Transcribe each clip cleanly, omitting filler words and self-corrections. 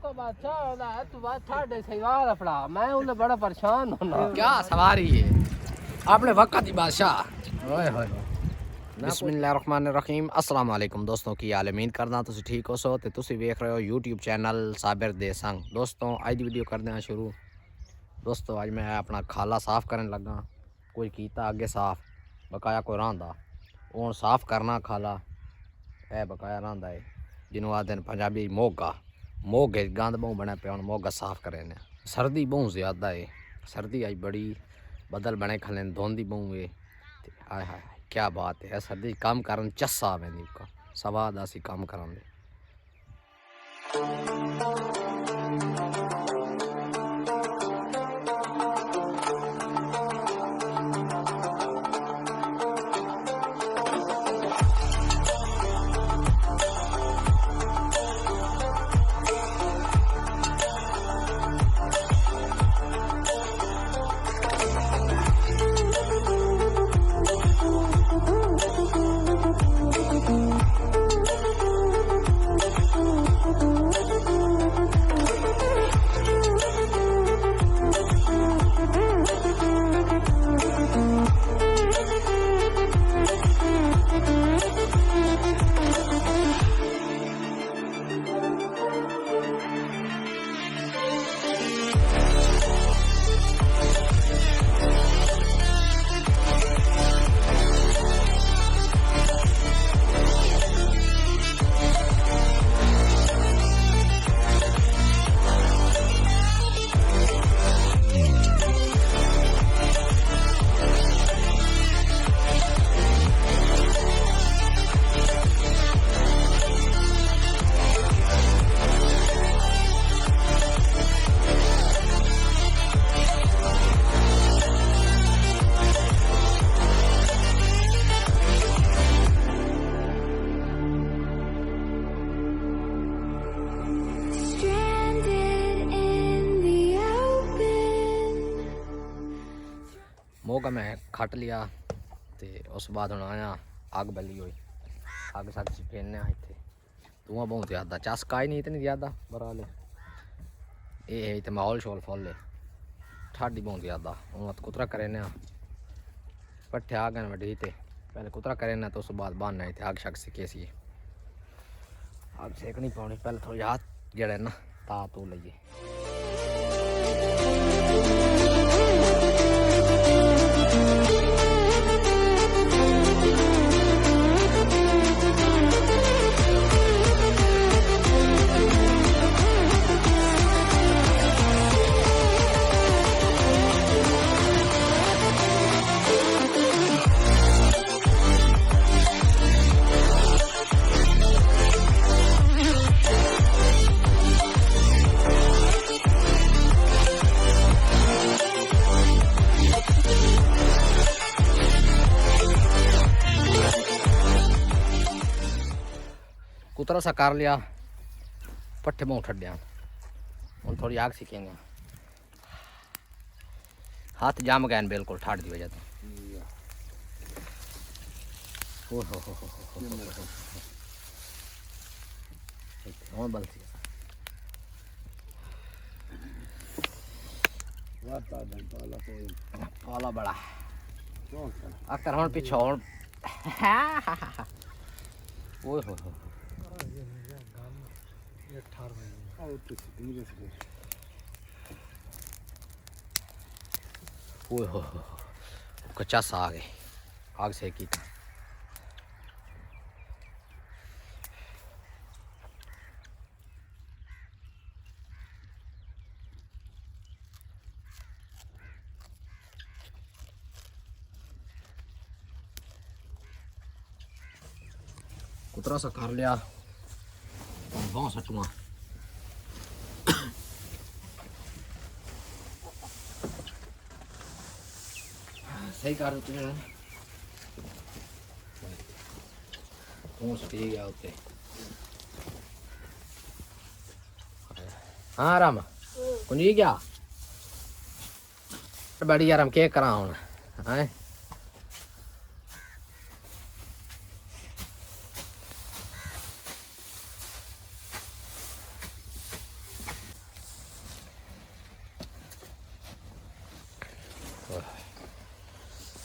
को बादशाह होना है तू बात ठाडे सवाल अपना मैं उन्हें बड़ा परेशान होना क्या सवारी है आपने वक्त ही बादशाह ओए होए बिस्मिल्लाहिर्रहमानिर्रहीम अस्सलाम वालेकुम दोस्तों की हाल उम्मीद करना तुसी ठीक हो सो ते तुसी देख रहे हो यूट्यूब चैनल साबिर दे संग दोस्तों आज दी वीडियो कर दें शुरू दोस्तों आज मैं अपना खाला साफ करने लगा कोई कीता अगे साफ बकाया कोई रहा हूँ साफ करना खाला ए बकाया रहा है जिन्हों आते हैं पंजाबी मोगा मोगे गंद बहु बने पे हूँ मोगा साफ करें सर्दी बहुत ज़्यादा है सर्दी आई बड़ी बदल बने खले धोंदी बहु है हाय हाय क्या बात है सर्दी काम करन चस्सा आवे का सवाद आसी काम करांदे मोगा मैं खट लिया ते उस बाद हुण आया अग बली हुई अग सग फेरने इतने धुआं बहुत ज़्यादा चस्का ही नहीं इतनी ज़्यादा बराले ये है इतने माहौल शोल फुल है ठाडी बहुत ज़्यादा हूँ कुतरा करें पट्ठे आ गए वड्डी ते पहले कुतरा करें तो उस बाद बहाना इतने अग शग सिके सी अग सेकनी पानी पहले थोड़ी हाथ जड़े ना ता तू लीए कुतरा सा कर लिया पट्ठे बहुत ठड्या हूँ थोड़ी आग सीखेंगे हाथ जम गए बिल्कुल ठाड़ दी वजह तो बल पाला बड़ा अक्कर हूँ पिछो हूँ ओए हो ओए हो कच्चा साग है आग सेकी कुतरा सा कर लिया बहुत सटुआ सही कर तुझे सटी गया उत्ते हाँ राम कुंजी क्या बड़ी यार हम के करा हूँ हैं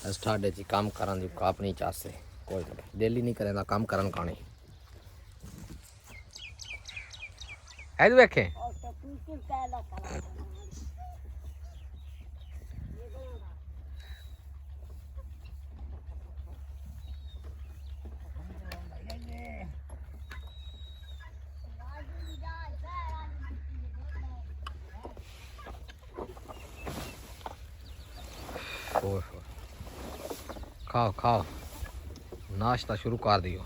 अस ठाडे ची काम करन दी अपनी चासे कोई नहीं डेली नहीं करेंदा काम करन काणी ऐ तू देखे खाओ खाओ नाश्ता शुरू कर दियो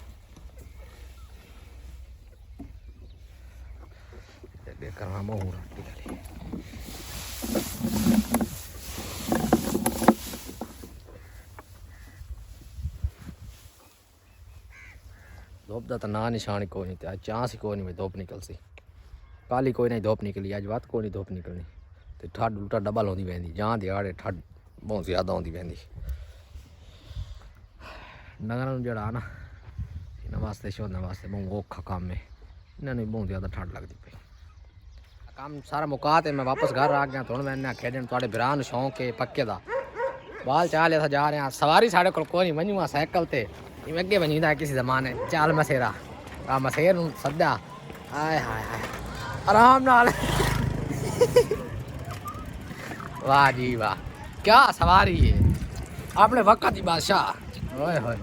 करना महू रोटी करी धुप का तो ना निशान कोई नहीं आज चांस ही कोई नहीं धुप निकल सी कल ही कोई नहीं धुप निकली अज वत कोई नहीं धुप निकलनी तो ठंड उल्टा डबल आती पैंदी जां दिहाड़े ठंड बहुत ज़्यादा आती पैंदी डंगर जड़ा ना इन्होंने वास्ते शोधने वास्ते बहुत औखा काम है इन्होंने बहुत ज़्यादा ठंड लगती पई काम सारा मुका ते मैं वापस घर आ गया थोड़ा मैंने खेडन थोड़े भरा नूं शौक है पक्के दा बाल चाल ऐसा जा रहे हैं सवारी साढ़े को कोई नहीं वनूँ साइकिल ते इवें अगे वनीदा किसी जमाने चाल मसेरा आ मसेर नूं सद्दा आय हाय हाय आराम नाल वाह जी वाह क्या सवारी है अपने वक्त की बादशाह ओए होए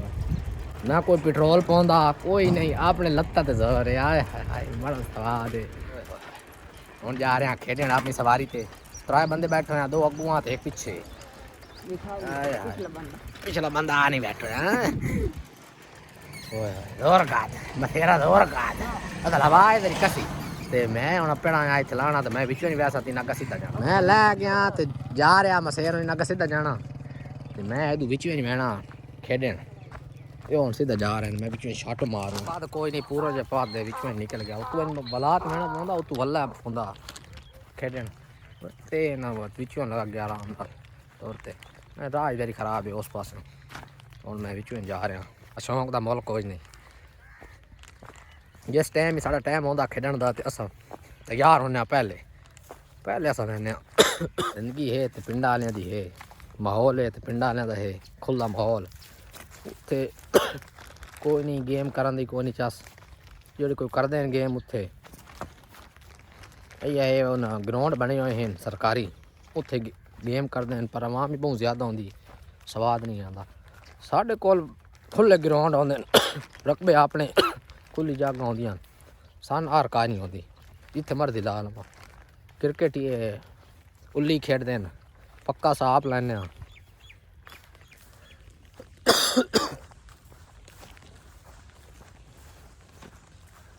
ना कोई पेट्रोल पाਉਂਦਾ कोई नहीं अपने लत्ता ते जोर है आय हाय हाय बड़ा स्वाद है हुन जा रहे हैं खेडन अपनी सवारी ते त्रै बंदे बैठे हैं दो अगुआ ते एक पीछे आय हाय पिछला बंदा आ नहीं बैठो है ओए जोर गाद मथेरा जोर गाद अदल हवा इधर कसी ते मैं हुन अपना आए चलाना ते मैं विचों नहीं वैसा तीना सीधा जाना मैं ले गया ते जा रहा मसेर ना सीधा जाना ते मैं इधर विचों नहीं बहना खेडन ये हुन सीधा जा रहे हैं मैं विचों शॉट मारूं बाद कोई नहीं पूरा जे पाद दे विचों निकल गया उतों बलात मेना पौंदा उतों वल्ला पौंदा खेडन ते ना विचों लगा गया आराम नाल तौर ते मैं राह इधर खराब है उस पास हुन मैं विचों जा रहा शौक दा मुल कोई नहीं जिस टाइम ही साढ़ा टाइम आंदा खेडन दा ते असां तैयार होने पहले असां रहने जिंदगी है ते पिंडा वालियां दी है माहौल है ते पिंडा वालियां दा है खुला माहौल उत्थे कोई नहीं गेम करन दी कोई नहीं चास जेड़े कोई करदे हैं गेम उत्थे ये उन ग्राउंड बने हुए हैं सरकारी उत्थे गेम करदे हैं पर आवाम भी बहुत ज़्यादा होंदी स्वाद नहीं आता साढ़े कोल खुले ग्राउंड आंदे रकबे अपने खुली जगह आंदियां सन हर का नहीं होती जिथे मर्जी ला लवां क्रिकेट ये उल्ली खेडते हैं पक्का साफ लैने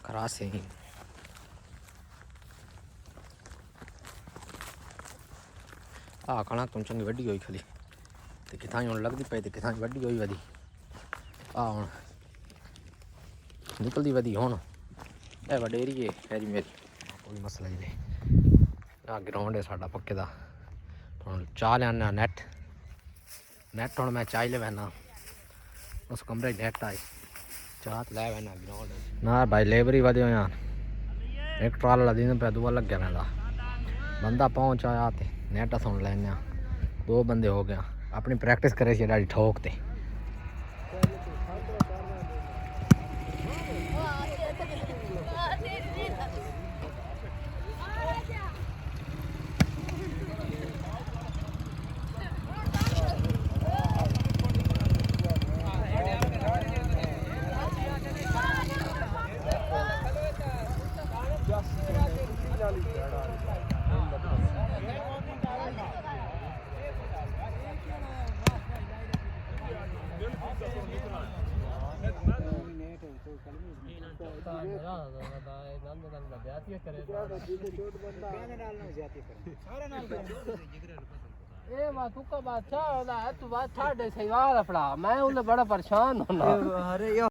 खरास ही आ कणा तुम चंगी वड्डी होई खली ते किथां हुन लगदी पई ते किथां वड्डी होई वदी आ हुन निकलदी वदी हुन ए वडेरी है हैरी मेरी कोई मसला ही नहीं आ ग्राउंड है साडा पक्के दा हुन चाह लेना नेट हुन मैं चाह ले वैना उस कमरे नेट आई चाह ले वैना ग्राउंड ना भाई लेबरी वदे हो यार एक ट्राला दिन पे दुआ लग गया मेरा बंदा पहुंच आया ते नेट सुन लेना दो बंदे हो गया अपनी प्रैक्टिस करे सी डाडी ठोक ते तू बादशाह तू बात ठाडे सही वाला फड़ा मैं उन्हें बड़ा परेशान होना